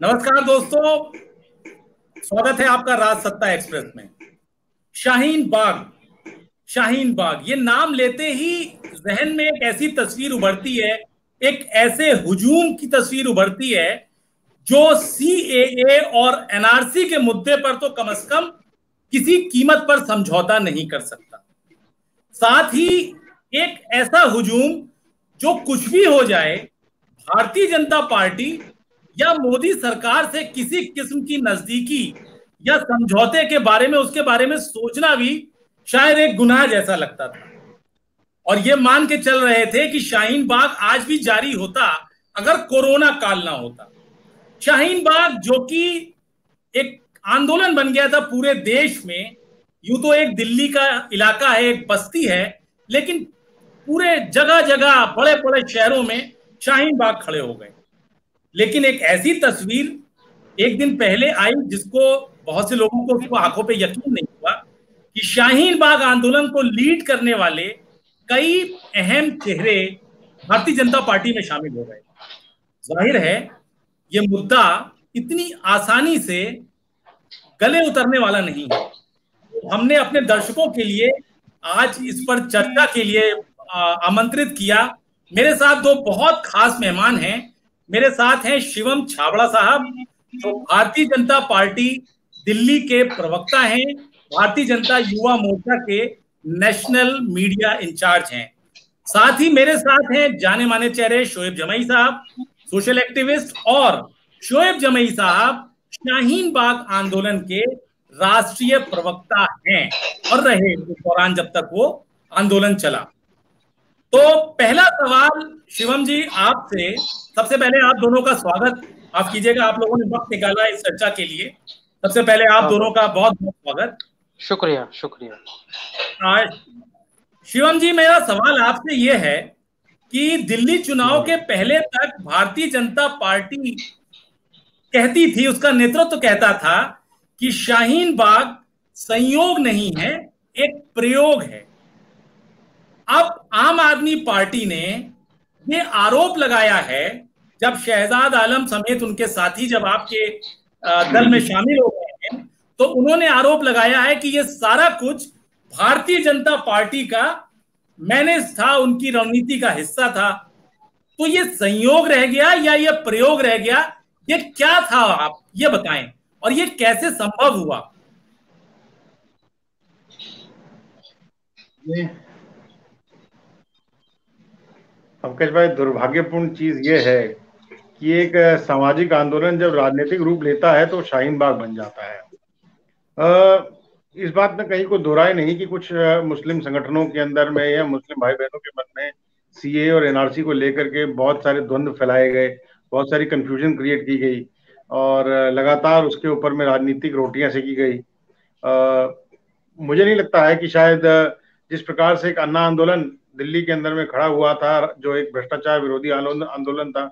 नमस्कार दोस्तों, स्वागत है आपका राज सत्ता एक्सप्रेस में। शाहीन बाग, शाहीन बाग ये नाम लेते ही जहन में एक ऐसी तस्वीर उभरती है, एक ऐसे हुजूम की तस्वीर उभरती है जो सीएए और एनआरसी के मुद्दे पर तो कम से कम किसी कीमत पर समझौता नहीं कर सकता। साथ ही एक ऐसा हुजूम जो कुछ भी हो जाए, भारतीय जनता पार्टी या मोदी सरकार से किसी किस्म की नजदीकी या समझौते के बारे में, उसके बारे में सोचना भी शायद एक गुनाह जैसा लगता था। और ये मान के चल रहे थे कि शाहीन बाग आज भी जारी होता अगर कोरोना काल ना होता। शाहीन बाग जो कि एक आंदोलन बन गया था पूरे देश में। यूं तो एक दिल्ली का इलाका है, एक बस्ती है, लेकिन पूरे जगह जगह बड़े बड़े शहरों में शाहीन बाग खड़े हो गए। लेकिन एक ऐसी तस्वीर एक दिन पहले आई जिसको बहुत से लोगों को उसको आंखों पे यकीन नहीं हुआ कि शाहीन बाग आंदोलन को लीड करने वाले कई अहम चेहरे भारतीय जनता पार्टी में शामिल हो गए। जाहिर है ये मुद्दा इतनी आसानी से गले उतरने वाला नहीं है। हमने अपने दर्शकों के लिए आज इस पर चर्चा के लिए आमंत्रित किया। मेरे साथ दो बहुत खास मेहमान हैं। मेरे साथ हैं शिवम छाबड़ा साहब, जो भारतीय जनता पार्टी दिल्ली के प्रवक्ता हैं, भारतीय जनता युवा मोर्चा के नेशनल मीडिया इंचार्ज हैं। साथ ही मेरे साथ हैं जाने माने चेहरे शोएब जमई साहब, सोशल एक्टिविस्ट, और शोएब जमई साहब शाहीन बाग आंदोलन के राष्ट्रीय प्रवक्ता हैं और रहे उस दौरान जब तक वो आंदोलन चला। तो पहला सवाल शिवम जी आपसे, सबसे पहले आप दोनों का स्वागत आप कीजिएगा। आप लोगों ने वक्त निकाला इस चर्चा के लिए, सबसे पहले आप दोनों का बहुत बहुत स्वागत। शुक्रिया शुक्रिया। शिवम जी, मेरा सवाल आपसे ये है कि दिल्ली चुनाव के पहले तक भारतीय जनता पार्टी कहती थी, उसका नेतृत्व कहता था कि शाहीन बाग संयोग नहीं है, एक प्रयोग है। अब आम आदमी पार्टी ने ये आरोप लगाया है, जब शहजाद आलम समेत उनके साथी जब आपके दल में शामिल हो गए हैं, तो उन्होंने आरोप लगाया है कि ये सारा कुछ भारतीय जनता पार्टी का मैनेज था, उनकी रणनीति का हिस्सा था। तो ये संयोग रह गया या ये प्रयोग रह गया, ये क्या था, आप ये बताएं, और ये कैसे संभव हुआ? पंकज भाई, दुर्भाग्यपूर्ण चीज ये है कि एक सामाजिक आंदोलन जब राजनीतिक रूप लेता है तो शाहीन बाग बन जाता है। इस बात में कहीं को दो राय नहीं कि कुछ मुस्लिम संगठनों के अंदर में या मुस्लिम भाई बहनों के मन में सीए और एनआरसी को लेकर के बहुत सारे द्वंद्व फैलाए गए, बहुत सारी कंफ्यूजन क्रिएट की गई और लगातार उसके ऊपर में राजनीतिक रोटियां सेकी गई। मुझे नहीं लगता है कि शायद जिस प्रकार से एक अन्ना आंदोलन दिल्ली के अंदर में खड़ा हुआ था, जो एक भ्रष्टाचार विरोधी आंदोलन था,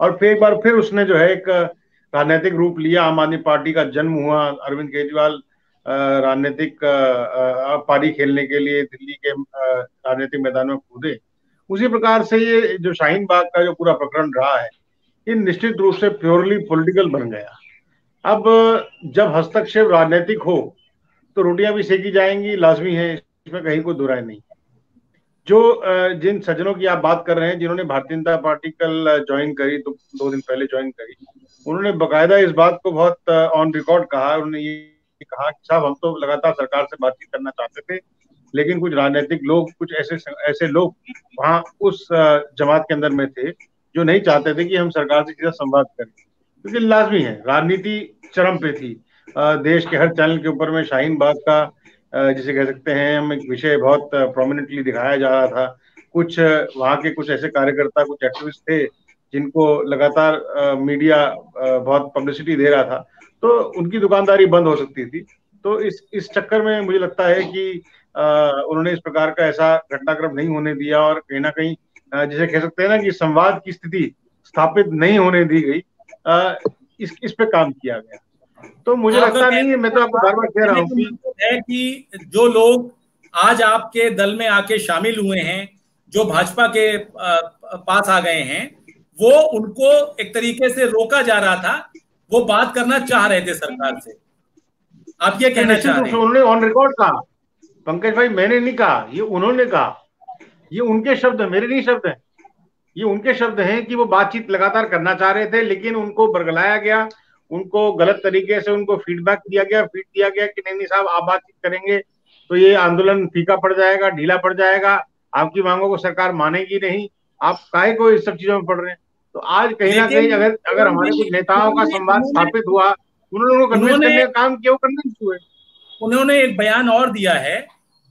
और फिर एक बार फिर उसने जो है एक राजनीतिक रूप लिया, आम आदमी पार्टी का जन्म हुआ, अरविंद केजरीवाल राजनीतिक पारी खेलने के लिए दिल्ली के राजनीतिक मैदान में कूदे। उसी प्रकार से ये जो शाहीन बाग का जो पूरा प्रकरण रहा है, ये निश्चित रूप से प्योरली पॉलिटिकल बन गया। अब जब हस्तक्षेप राजनीतिक हो तो रोटियां भी सेकी जाएंगी, लाजमी है, इसमें कहीं कोई दो राय नहीं। जो जिन सज्जनों की आप बात कर रहे हैं, जिन्होंने भारतीय जनता पार्टी कल ज्वाइन करी, तो 2 दिन पहले ज्वाइन करी, उन्होंने बकायदा इस बात को बहुत ऑन रिकॉर्ड कहा। उन्होंने ये कहा कि साहब, हम तो लगातार सरकार से बातचीत करना चाहते थे, लेकिन कुछ राजनीतिक लोग, कुछ ऐसे लोग वहां उस जमात के अंदर में थे जो नहीं चाहते थे कि हम सरकार से सीधा संवाद करें, क्योंकि लाजमी है, राजनीति चरम पे थी। देश के हर चैनल के ऊपर में शाहीन बाग का जिसे कह सकते हैं हम, एक विषय बहुत प्रोमिनेंटली दिखाया जा रहा था। कुछ वहाँ के कुछ ऐसे कार्यकर्ता, कुछ एक्टिविस्ट थे जिनको लगातार मीडिया बहुत पब्लिसिटी दे रहा था, तो उनकी दुकानदारी बंद हो सकती थी। तो इस चक्कर में मुझे लगता है कि उन्होंने इस प्रकार का ऐसा घटनाक्रम नहीं होने दिया, और कहीं ना कहीं जिसे कह सकते हैं ना कि संवाद की स्थिति स्थापित नहीं होने दी गई, इस पे काम किया गया। तो मुझे लगता नहीं है, मैं तो आपको बार बार कह रहा हूँ कि जो लोग आज आपके दल में आके शामिल हुए हैं, जो भाजपा के पास आ गए हैं, वो उनको एक तरीके से रोका जा रहा था वो बात करना चाह रहे थे सरकार से, आप ये कहना चाह रहे हैं? उन्होंने ऑन रिकॉर्ड कहा, पंकज भाई, मैंने नहीं कहा, ये उन्होंने कहा, ये उनके शब्द है, मेरे नहीं शब्द है, ये उनके शब्द हैं कि वो बातचीत लगातार करना चाह रहे थे, लेकिन उनको बरगलाया गया, उनको गलत तरीके से उनको फीडबैक दिया गया, फीड दिया गया कि नहीं साहब आप बातचीत करेंगे तो ये आंदोलन फीका पड़ जाएगा, ढीला पड़ जाएगा, आपकी मांगों को सरकार मानेगी नहीं, आप काहे को इस सब चीजों में पड़ रहे हैं। तो आज कहीं ना कहीं अगर हमारे कुछ नेताओं का संवाद स्थापित हुआ, उन्होंने कन्विंस करने का काम किया, वो कन्विंस हुए। उन्होंने एक बयान और दिया है,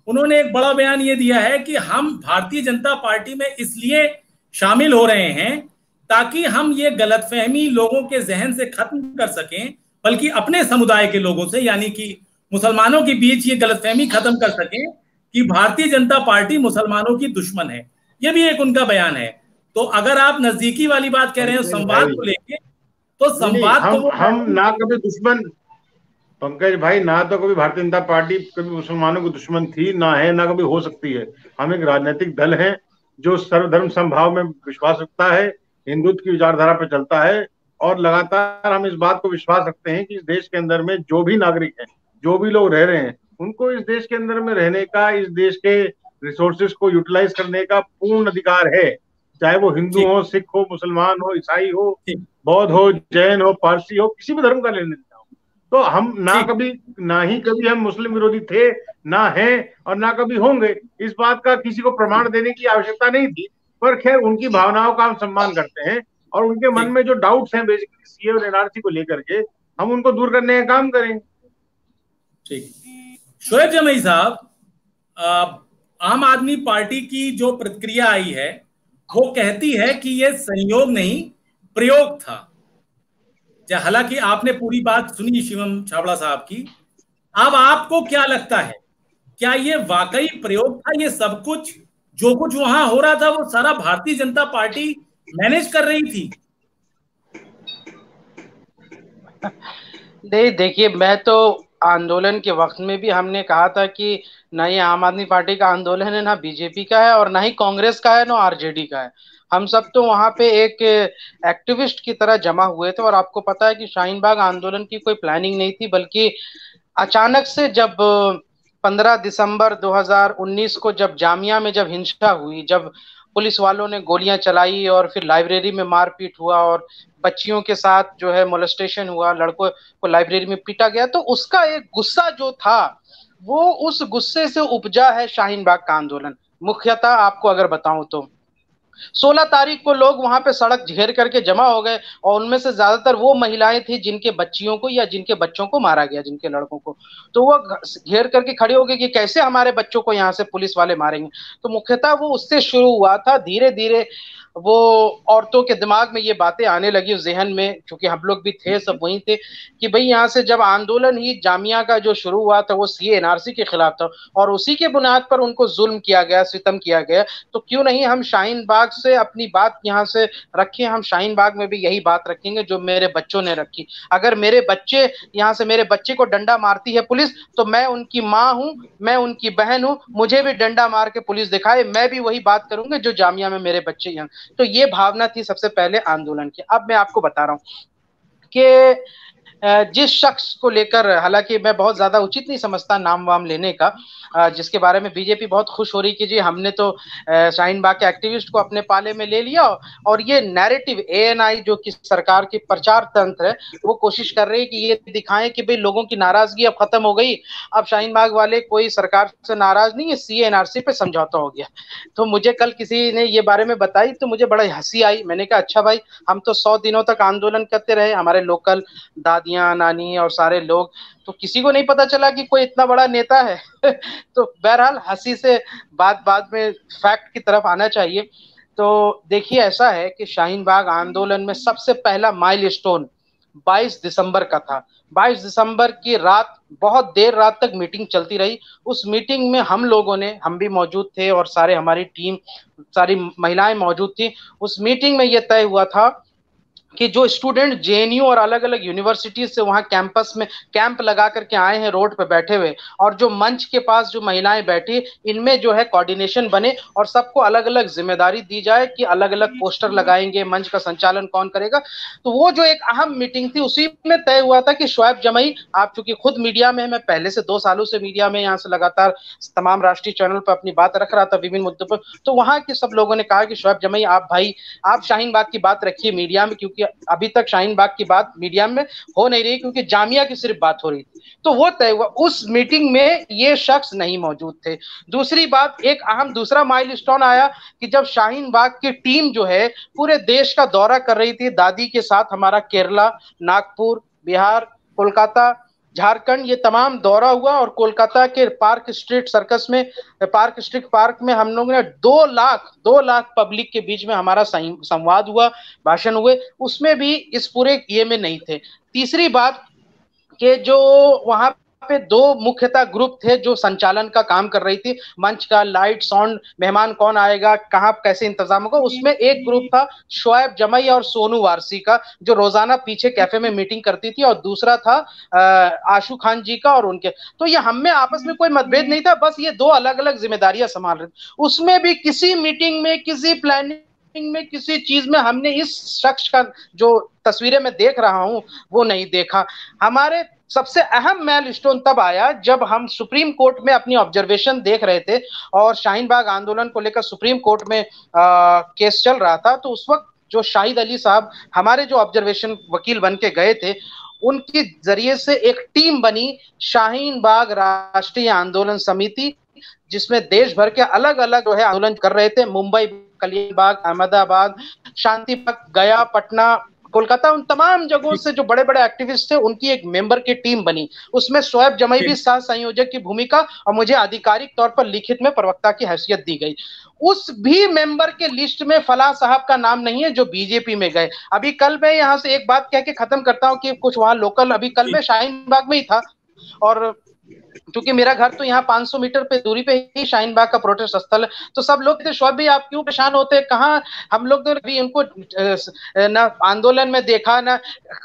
उन्होंने एक बड़ा बयान ये दिया है कि हम भारतीय जनता पार्टी में इसलिए शामिल हो रहे हैं ताकि हम ये गलतफहमी लोगों के जहन से खत्म कर सकें, बल्कि अपने समुदाय के लोगों से यानी कि मुसलमानों के बीच ये गलतफहमी खत्म कर सकें कि भारतीय जनता पार्टी मुसलमानों की दुश्मन है। ये भी एक उनका बयान है। तो अगर आप नजदीकी वाली बात कह रहे हैं संवाद को लेके, तो संवाद तो हम ना कभी दुश्मन, पंकज भाई, ना तो कभी भारतीय जनता पार्टी कभी मुसलमानों की दुश्मन थी, ना है, ना कभी हो सकती है। हम एक राजनीतिक दल है जो सर्वधर्म समभाव में विश्वास रखता है, हिंदुत्व की विचारधारा पर चलता है, और लगातार हम इस बात को विश्वास रखते हैं कि इस देश के अंदर में जो भी नागरिक हैं, जो भी लोग रह रहे हैं, उनको इस देश के अंदर में रहने का, इस देश के रिसोर्सेज को यूटिलाइज करने का पूर्ण अधिकार है, चाहे वो हिंदू हो, सिख हो, मुसलमान हो, ईसाई हो, बौद्ध हो, जैन हो, पारसी हो, किसी भी धर्म का लेने देना हो। तो हम ना ही कभी हम मुस्लिम विरोधी थे, ना है, और ना कभी होंगे। इस बात का किसी को प्रमाण देने की आवश्यकता नहीं थी, पर खैर उनकी भावनाओं का हम सम्मान करते हैं, और उनके मन में जो डाउट्स हैं बेसिकली सीए और एनआरसी को लेकर के, हम उनको दूर करने का काम करेंगे। ठीक। शोएब जमई साहब, आम आदमी पार्टी की जो प्रतिक्रिया आई है वो कहती है कि ये संयोग नहीं प्रयोग था। हालांकि आपने पूरी बात सुनी शिवम छाबड़ा साहब की, अब आपको क्या लगता है, क्या ये वाकई प्रयोग था? ये सब कुछ जो कुछ वहां हो रहा था वो सारा भारतीय जनता पार्टी मैनेज कर रही थी? नहीं, देखिए, मैं तो आंदोलन के वक्त में भी हमने कहा था कि ना ये आम आदमी पार्टी का आंदोलन है, ना बीजेपी का है, और ना ही कांग्रेस का है, ना आरजेडी का है। हम सब तो वहां पे एक एक्टिविस्ट की तरह जमा हुए थे। और आपको पता है कि शाहीन बाग आंदोलन की कोई प्लानिंग नहीं थी, बल्कि अचानक से जब 15 दिसंबर 2019 को जब जामिया में जब हिंसा हुई, जब पुलिस वालों ने गोलियां चलाई और फिर लाइब्रेरी में मारपीट हुआ और बच्चियों के साथ जो है मोलेस्टेशन हुआ, लड़कों को लाइब्रेरी में पीटा गया, तो उसका एक गुस्सा जो था वो उस गुस्से से उपजा है शाहीन बाग का आंदोलन। मुख्यतः आपको अगर बताऊं तो 16 तारीख को लोग वहां पे सड़क घेर करके जमा हो गए, और उनमें से ज्यादातर वो महिलाएं थी जिनके बच्चियों को या जिनके बच्चों को मारा गया, जिनके लड़कों को, तो वो घेर करके खड़े हो गए कि कैसे हमारे बच्चों को यहाँ से पुलिस वाले मारेंगे। तो मुख्यतः वो उससे शुरू हुआ था। धीरे धीरे वो औरतों के दिमाग में ये बातें आने लगी, उस जहन में, क्योंकि हम लोग भी थे, सब वहीं थे, कि भाई यहाँ से जब आंदोलन ही जामिया का जो शुरू हुआ था वो सीए एनआरसी के खिलाफ था, और उसी के बुनियाद पर उनको जुल्म किया गया, सितम किया गया, तो क्यों नहीं हम शाहीन बाग से अपनी बात यहाँ से रखें। हम शाहीन बाग में भी यही बात रखेंगे जो मेरे बच्चों ने रखी। अगर मेरे बच्चे यहाँ से, मेरे बच्चे को डंडा मारती है पुलिस, तो मैं उनकी माँ हूँ, मैं उनकी बहन हूँ, मुझे भी डंडा मार के पुलिस दिखाए, मैं भी वही बात करूंगा जो जामिया में मेरे बच्चे यहाँ। तो ये भावना थी सबसे पहले आंदोलन की। अब मैं आपको बता रहा हूँ कि जिस शख्स को लेकर, हालांकि मैं बहुत ज्यादा उचित नहीं समझता नाम वाम लेने का, जिसके बारे में बीजेपी बहुत खुश हो रही कि जी हमने तो शाहीन बाग के एक्टिविस्ट को अपने पाले में ले लिया, और ये नैरेटिव एएनआई जो कि सरकार की प्रचार तंत्र है, वो कोशिश कर रही है कि ये दिखाएं कि भाई लोगों की नाराजगी अब खत्म हो गई, अब शाहीन बाग वाले कोई सरकार से नाराज नहीं है, सीए एनआरसी पे समझौता हो गया। तो मुझे कल किसी ने ये बारे में बताई तो मुझे बड़ा हंसी आई। मैंने कहा अच्छा भाई, हम तो 100 दिनों तक आंदोलन करते रहे, हमारे लोकल दादियां, नानी और सारे लोग, तो किसी को नहीं पता चला कि कोई इतना बड़ा नेता है। तो बहरहाल हंसी से बात में फैक्ट की तरफ आना चाहिए। तो देखिए, ऐसा है कि शाहीन बाग आंदोलन में सबसे पहला माइलस्टोन 22 दिसंबर का था। 22 दिसंबर की रात, बहुत देर रात तक मीटिंग चलती रही। उस मीटिंग में हम लोगों ने, हम भी मौजूद थे और सारे हमारी टीम, सारी महिलाएं मौजूद थी। उस मीटिंग में यह तय हुआ था कि जो स्टूडेंट जेएनयू और अलग अलग यूनिवर्सिटीज से वहां कैंपस में कैंप लगा करके आए हैं रोड पे बैठे हुए, और जो मंच के पास जो महिलाएं बैठी, इनमें जो है कोऑर्डिनेशन बने और सबको अलग अलग जिम्मेदारी दी जाए कि अलग अलग पोस्टर लगाएंगे, मंच का संचालन कौन करेगा। तो वो जो एक अहम मीटिंग थी उसी में तय हुआ था कि शोएब जमई, आप चूंकि खुद मीडिया में, मैं पहले से 2 सालों से मीडिया में यहाँ से लगातार तमाम राष्ट्रीय चैनल पर अपनी बात रख रहा था विभिन्न मुद्दों पर, तो वहां के सब लोगों ने कहा कि शोएब जमई आप भाई, आप शाहीन बाग की बात रखिए मीडिया में, क्योंकि अभी तक शाहीन बाग की बात मीडिया में हो नहीं रही क्योंकि जामिया की सिर्फ बात हो रही थी। तो वो तय हुआ, उस मीटिंग में ये शख्स नहीं मौजूद थे। दूसरी बात, एक अहम दूसरा माइलस्टोन आया कि जब शाहीन बाग की टीम जो है पूरे देश का दौरा कर रही थी दादी के साथ, हमारा केरला, नागपुर, बिहार, कोलकाता, झारखंड, ये तमाम दौरा हुआ, और कोलकाता के पार्क स्ट्रीट सर्कस में, पार्क स्ट्रीट पार्क में हम लोगों ने 2 लाख पब्लिक के बीच में हमारा संवाद हुआ, भाषण हुए, उसमें भी इस पूरे ये में नहीं थे। तीसरी बात कि जो वहां पे 2 मुख्यतः ग्रुप थे जो संचालन का काम कर रही थी, मंच का, लाइट, साउंड, मेहमान कौन आएगा, कहाँ कैसे इंतजाम होगा, उसमें एक ग्रुप था शोएब जमई और सोनू वारसी का, जो रोजाना पीछे कैफे में मीटिंग करती थी, और दूसरा था आशू खान जी का और उनके। तो ये हम में आपस में कोई मतभेद नहीं था, बस ये 2 अलग अलग जिम्मेदारियां संभाल रहे थे। उसमें भी किसी मीटिंग में, किसी प्लानिंग में, किसी चीज में हमने इस शख्स का जो तस्वीरें मैं देख रहा हूं वो नहीं देखा। हमारे सबसे अहम माइलस्टोन तब आया जब हम सुप्रीम कोर्ट में अपनी ऑब्जर्वेशन देख रहे थे, और शाहीन बाग आंदोलन को लेकर सुप्रीम कोर्ट में केस चल रहा था। तो उस वक्त जो शाहिद अली साहब हमारे जो ऑब्जर्वेशन वकील बन के गए थे, उनके जरिए से एक टीम बनी शाहीन बाग राष्ट्रीय आंदोलन समिति, जिसमें देश भर के अलग अलग जो है आंदोलन कर रहे थे, मुंबई, कलियाबाग, अहमदाबाद, शांतिबाग, गया, पटना, कोलकाता, उन तमाम जगहों से जो बड़े बड़े एक्टिविस्ट थे उनकी एक मेंबर की टीम बनी। उसमें शोएब जमई भी सह संयोजक की भूमिका, और मुझे आधिकारिक तौर पर लिखित में प्रवक्ता की हैसियत दी गई। उस भी मेंबर के लिस्ट में फलाह साहब का नाम नहीं है जो बीजेपी में गए। अभी कल मैं यहाँ से एक बात कह के खत्म करता हूँ कि कुछ वहां लोकल, अभी कल मैं शाहीन बाग में ही था, और क्योंकि मेरा घर तो यहाँ 500 मीटर पे दूरी पे ही शाहीन बाग का प्रोटेस्ट स्थल है, तो सब लोग थे, शोएब भाई आप क्यों परेशान होते हैं, कहाँ, हम लोग ने भी उनको ना आंदोलन में देखा ना,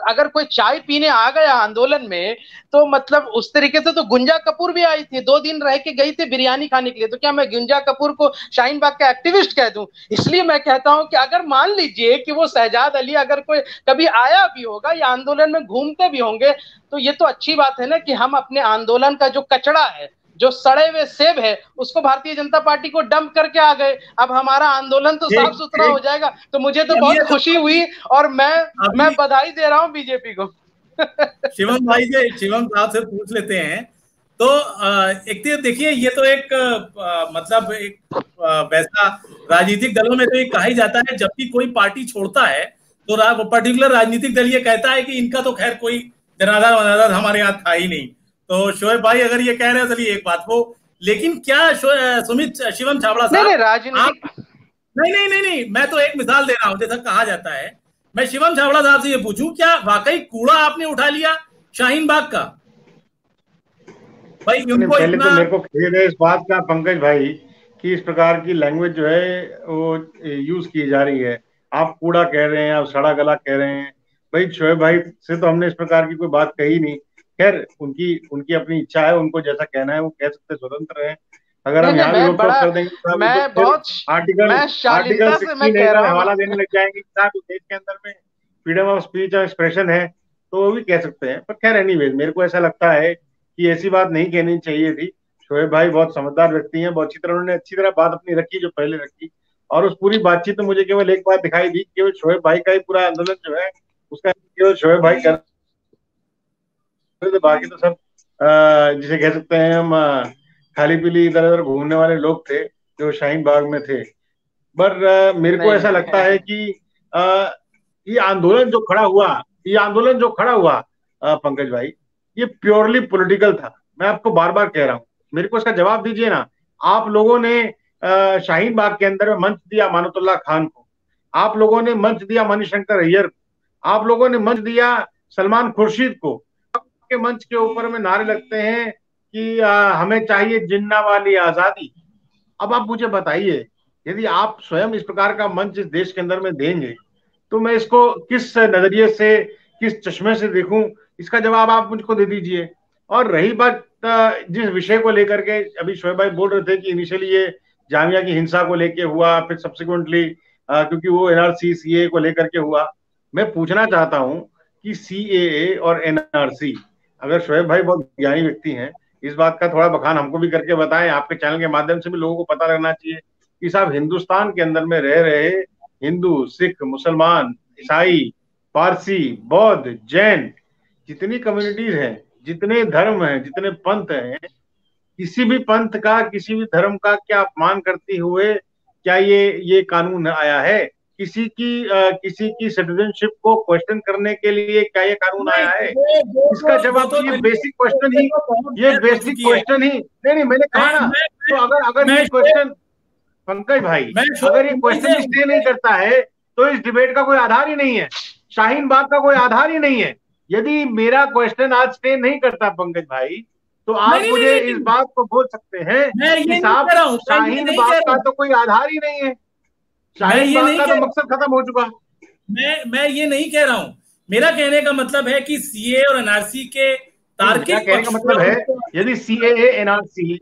अगर कोई चाय पीने आ गया आंदोलन में तो मतलब उस तरीके से, तो गुंजा कपूर भी आई थी, 2 दिन रह के गई थी बिरयानी खाने के लिए, तो क्या मैं गुंजा कपूर को शाहीन बाग का एक्टिविस्ट कह दूं? इसलिए मैं कहता हूं कि अगर मान लीजिए कि वो शहजाद अली अगर कोई कभी आया भी होगा या आंदोलन में घूमते भी होंगे, तो ये तो अच्छी बात है ना कि हम अपने आंदोलन का जो कचरा है, जो सड़े हुए सेब है, उसको भारतीय जनता पार्टी को डंप करके आ गए। अब हमारा आंदोलन तो साफ सुथरा हो जाएगा। तो मुझे तो बहुत खुशी हुई, और मैं बधाई दे रहा हूं बीजेपी को। शिवम भाई से, शिवम साहब से पूछ लेते हैं। तो एक तो देखिए, ये तो एक मतलब एक वैसा राजनीतिक दलों में तो ये कहा ही जाता है, जब भी कोई पार्टी छोड़ता है तो पर्टिकुलर राजनीतिक दल ये कहता है कि इनका तो खैर कोई जनाधार वनाधार हमारे यहाँ था ही नहीं। तो शोएब भाई अगर ये कह रहे हैं चलिए एक बात वो, लेकिन क्या सुमित, शिवम छाबड़ा साहब, नहीं, मैं तो एक मिसाल दे रहा हूं, जैसा कहा जाता है। मैं शिवम छाबड़ा साहब से ये पूछूं, क्या वाकई कूड़ा आपने उठा लिया शाहीन बाग का? भाई उनको पहले तो मेरे को खेद है इस बात का पंकज भाई कि इस प्रकार की लैंग्वेज जो है वो यूज की जा रही है। आप कूड़ा कह रहे हैं, आप सड़ा गला कह रहे हैं। भाई शोएब भाई से तो हमने इस प्रकार की कोई बात कही नहीं। खैर उनकी अपनी इच्छा है, उनको जैसा कहना है वो कह सकते, स्वतंत्र है। अगर हम यहाँ भी रोक टोक कर देंगे तो आर्टिकल 16 का हवाला देने लग जाएंगे कि देश के अंदर में फ्रीडम ऑफ स्पीच और एक्सप्रेशन है, तो वो भी कह सकते हैं। पर खैर एनीवेज, मेरे को ऐसा लगता है कि ऐसी बात नहीं कहनी चाहिए थी। शोएब भाई बहुत समझदार व्यक्ति हैं, बहुत अच्छी तरह उन्होंने अच्छी तरह बात अपनी रखी जो पहले रखी, और उस पूरी बातचीत में मुझे केवल एक बात दिखाई दी, केवल शोएब भाई का ही पूरा आंदोलन जो है उसका केवल शोएब भाई कर, बाकी तो सब जिसे कह सकते हैं हम खाली पीली इधर उधर घूमने वाले लोग थे जो शाहीन बाग में थे। पर मेरे को ऐसा लगता है कि ये आंदोलन जो खड़ा हुआ पंकज भाई, ये प्योरली पॉलिटिकल था। मैं आपको बार बार कह रहा हूं, मेरे को इसका जवाब दीजिए ना। आप लोगों ने शाहीन बाग के अंदर में मंच दिया मानतुल्लाह खान को, आप लोगों ने मंच दिया मणिशंकर अय्यर को, आप लोगों ने मंच दिया सलमान खुर्शीद को। आपके मंच के ऊपर में नारे लगते हैं कि हमें चाहिए जिन्ना वाली आजादी। अब आप मुझे बताइए, यदि आप स्वयं इस प्रकार का मंच इस देश के अंदर में देंगे तो मैं इसको किस नजरिए से, किस चश्मे से देखूं, इसका जवाब आप मुझको दे दीजिए। और रही बात जिस विषय को लेकर के अभी शोएब भाई बोल रहे थे कि इनिशियली ये जामिया की हिंसा को लेके हुआ, फिर सब्सिक्वेंटली क्योंकि वो एनआरसी सीए को लेकर के हुआ, मैं पूछना चाहता हूं कि सीएए और एनआरसी, अगर शोएब भाई बहुत ज्ञानी व्यक्ति हैं, इस बात का थोड़ा बखान हमको भी करके बताएं, आपके चैनल के माध्यम से भी लोगों को पता लगना चाहिए कि साहब हिंदुस्तान के अंदर में रह रहे हिंदू, सिख, मुसलमान, ईसाई, पारसी, बौद्ध, जैन, जितनी कम्युनिटीज हैं, जितने धर्म हैं, जितने पंथ हैं, किसी भी पंथ का, किसी भी धर्म का क्या अपमान करते हुए क्या ये कानून आया है? किसी की सिटीजनशिप को क्वेश्चन करने के लिए क्या ये कानून आया है? इसका जवाब ये बेसिक क्वेश्चन ही, ये बेसिक क्वेश्चन ही नहीं, मैंने कहा ना। तो अगर ये क्वेश्चन, पंकज भाई, अगर ये क्वेश्चन स्टे नहीं करता है तो इस डिबेट का कोई आधार ही नहीं है, शाहीन बाग का कोई आधार ही नहीं है। यदि मेरा क्वेश्चन आज स्टे नहीं करता पंकज भाई, तो आप मुझे इस बात को बोल सकते हैं कि साहब शाहीन बाग का तो कोई आधार ही नहीं है, शाहीन बाग का तो मकसद खत्म हो चुका। मैं ये नहीं कह रहा हूं। मेरा कहने का मतलब है कि सीए और एनआरसी के तार्किक कहने का मतलब है यदि सीएए एनआरसी,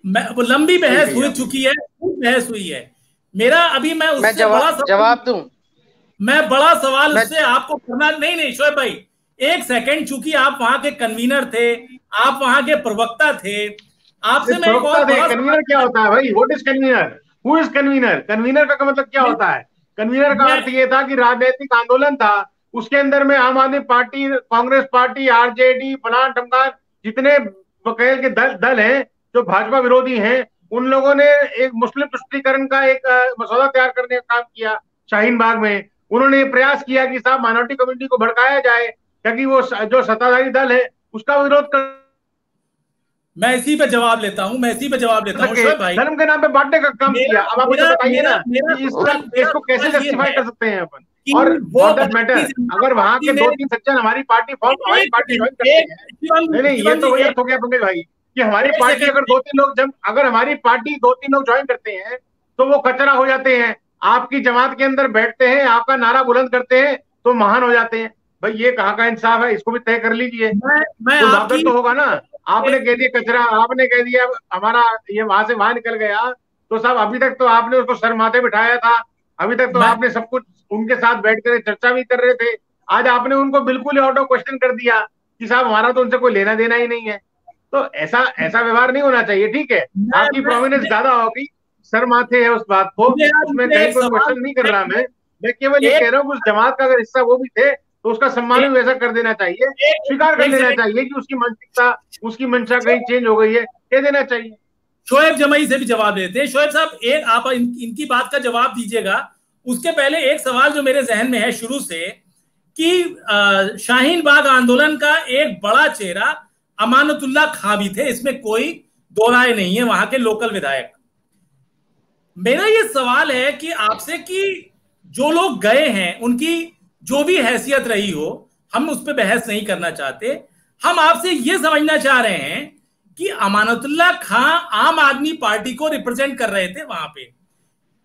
वो लंबी बहस हो चुकी है, बहस हुई है। मेरा अभी मैं उससे जवाब दूं, मैं बड़ा सवाल उससे आपको करना नहीं शोएब भाई, एक सेकंड, चूंकि आप वहां के कन्वीनर थे, आप वहां के प्रवक्ता थे, आपसे मैं कन्वीनर क्या होता है भाई? What is convener? Who is convener? Convener का मतलब क्या होता है? कन्वीनर का अर्थ ये था कि राजनीतिक आंदोलन था, उसके अंदर में आम Aadmi party, Congress party, RJD, फलान ढमकान, जितने बकैल के दल हैं जो भाजपा विरोधी हैं, उन लोगों ने एक मुस्लिम तुष्टीकरण का एक मसौदा तैयार करने का काम किया शाहीन बाग में। उन्होंने प्रयास किया कि साहब माइनॉरिटी कम्युनिटी को भड़काया जाए, ताकि वो जो सत्ताधारी दल है उसका विरोध कर। मैं इसी पे जवाब लेता हूं शोएब भाई, धर्म के नाम पे बांटने का काम किया। अब आप मुझे बताइए ना इसको कैसे जस्टिफाई कर सकते हैं अपन? और फॉर दैट मैटर, अगर वहां के 2-3 सज्जन हमारी पार्टी ज्वाइन करते हैं, नहीं ये तो वही अर्थ हो गया पंकज भाई कि हमारी पार्टी अगर 2-3 लोग, जब अगर हमारी पार्टी 2-3 लोग ज्वाइन करते हैं तो वो कचरा हो जाते हैं, आपकी जमात के अंदर बैठते हैं, आपका नारा बुलंद करते हैं तो महान हो जाते हैं। भाई ये कहाँ का इंसाफ है? इसको भी तय कर लीजिए। तो होगा ना, आपने कह दिया कचरा, आपने कह दिया हमारा ये वहां से वहां निकल गया, तो साहब अभी तक तो आपने उसको सर माथे बिठाया था, अभी तक तो आपने सब कुछ उनके साथ बैठ कर चर्चा भी कर रहे थे, आज आपने उनको बिल्कुल ऑटो क्वेश्चन कर दिया कि साहब हमारा तो उनसे कोई लेना देना ही नहीं है। तो ऐसा व्यवहार नहीं होना चाहिए। ठीक है, आपकी प्रोमिनेंस ज्यादा होगी, सर माथे है उस बात को, उसमें कहीं कोई क्वेश्चन नहीं कर रहा। मैं केवल ये कह रहा हूँ उस जमात का अगर हिस्सा वो भी थे तो उसका सम्मान भी वैसा कर देना चाहिए, स्वीकार कर देना चाहिए कि उसकी मानसिकता, उसकी मंशा कहीं चेंज हो गई है, कह देना चाहिए। शोएब जमई से भी जवाब देते हैं। शोएब साहब, एक आप इनकी बात का जवाब दीजिएगा, उसके पहले एक सवाल जो मेरे जहन में है शुरू से कि शाहीन बाग आंदोलन का एक बड़ा चेहरा अमानतुल्लाह खां भी थे, इसमें कोई दो राय नहीं है, वहां के लोकल विधायक। मेरा ये सवाल है कि आपसे कि जो लोग गए हैं उनकी जो भी हैसियत रही हो, हम उस पर बहस नहीं करना चाहते, हम आपसे ये समझना चाह रहे हैं कि अमानतुल्लाह खां आम आदमी पार्टी को रिप्रेजेंट कर रहे थे वहां पे,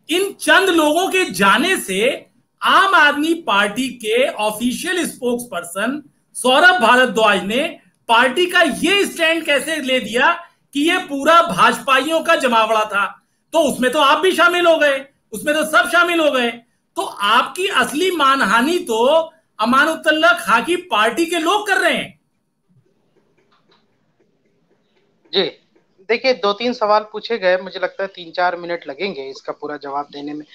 इन चंद लोगों के जाने से आम आदमी पार्टी के official spokesperson Saurabh Bhardwaj ने पार्टी का ये स्टैंड कैसे ले दिया कि ये पूरा भाजपाइयों का जमावड़ा था? तो उसमें तो आप भी शामिल हो गए, उसमें तो सब शामिल हो गए, तो आपकी असली मानहानि तो अमानतुल्लाह खां की पार्टी के लोग कर रहे हैं। जी देखिए, 2-3 सवाल पूछे गए, मुझे लगता है 3-4 मिनट लगेंगे इसका पूरा जवाब देने में।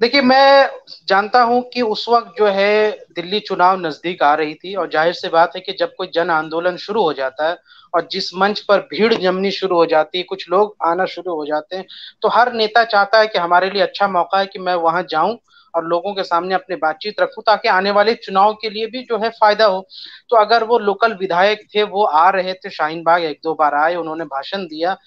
देखिए, मैं जानता हूं कि उस वक्त जो है दिल्ली चुनाव नजदीक आ रही थी, और जाहिर सी बात है कि जब कोई जन आंदोलन शुरू हो जाता है और जिस मंच पर भीड़ जमनी शुरू हो जाती है, कुछ लोग आना शुरू हो जाते हैं, तो हर नेता चाहता है कि हमारे लिए अच्छा मौका है कि मैं वहां जाऊं और लोगों के सामने अपनी बातचीत रखूं, ताकि आने वाले चुनाव के लिए भी जो है फायदा हो। तो अगर वो लोकल विधायक थे, वो आ रहे थे शाहीन बाग, 1-2 बार आए, उन्होंने भाषण दिया,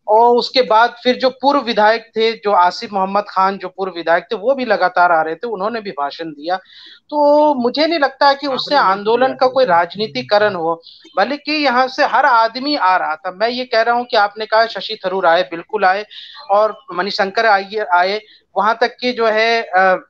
और उसके बाद फिर जो पूर्व विधायक थे, जो आसिफ मोहम्मद खान जो पूर्व विधायक थे, वो भी लगातार आ रहे थे, उन्होंने भी भाषण दिया। तो मुझे नहीं लगता कि उससे आंदोलन का कोई राजनीतिकरण हो, बल्कि यहाँ से हर आदमी आ रहा था। मैं ये कह रहा हूँ कि आपने कहा शशि थरूर आए, बिल्कुल आए, और मणिशंकर अय्यर आए। वहां तक कि जो है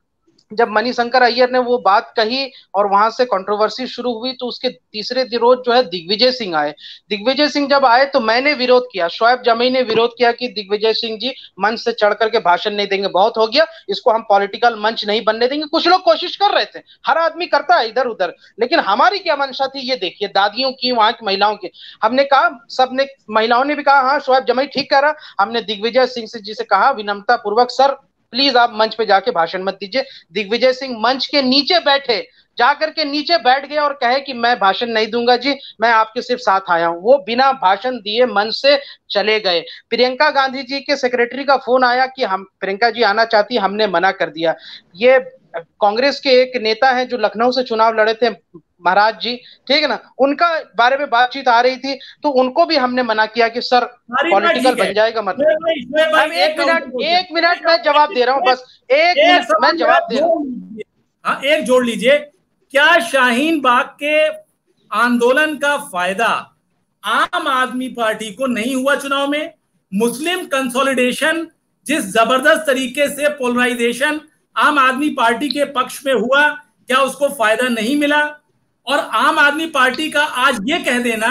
जब मणिशंकर अय्यर ने वो बात कही और वहां से कंट्रोवर्सी शुरू हुई, तो उसके तीसरे रोज जो है दिग्विजय सिंह आए। दिग्विजय सिंह जब आए तो मैंने विरोध किया, शोएब जमी ने विरोध किया कि दिग्विजय सिंह जी मंच से चढ़ करके भाषण नहीं देंगे, बहुत हो गया, इसको हम पॉलिटिकल मंच नहीं बनने देंगे। कुछ लोग कोशिश कर रहे थे, हर आदमी करता है इधर उधर, लेकिन हमारी क्या मंशा थी ये देखिए, दादियों की, वहां की महिलाओं की। हमने कहा, सबने, महिलाओं ने भी कहा हाँ शोएब जमी ठीक कह रहा। हमने दिग्विजय सिंह जी से कहा विनम्रता पूर्वक, सर प्लीज आप मंच पे जाके भाषण मत दीजिए। दिग्विजय सिंह मंच के नीचे बैठे, जाकर के नीचे बैठ गए और कहे कि मैं भाषण नहीं दूंगा जी, मैं आपके सिर्फ साथ आया हूं। वो बिना भाषण दिए मंच से चले गए। प्रियंका गांधी जी के सेक्रेटरी का फोन आया कि हम, प्रियंका जी आना चाहती, हमने मना कर दिया। ये कांग्रेस के एक नेता हैं जो लखनऊ से चुनाव लड़े थे, महाराज जी, ठीक है ना, उनका बारे में बातचीत आ रही थी, तो उनको भी हमने मना किया कि सर पॉलिटिकल बन जाएगा मत। अब एक मिनट मैं जवाब दे रहा हूं, बस एक मिनट मैं जवाब दे रहा हूं। हाँ, एक जोड़ लीजिए। क्या शाहीन बाग के आंदोलन का फायदा आम आदमी पार्टी को नहीं हुआ चुनाव में? मुस्लिम कंसोलिडेशन, जिस जबरदस्त तरीके से पोलराइजेशन आम आदमी पार्टी के पक्ष में हुआ, क्या उसको फायदा नहीं मिला? और आम आदमी पार्टी का आज ये कह देना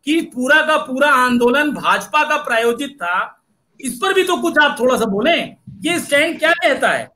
कि पूरा का पूरा आंदोलन भाजपा का प्रायोजित था, इस पर भी तो कुछ आप थोड़ा सा बोलें। ये स्टैंड क्या कहता है?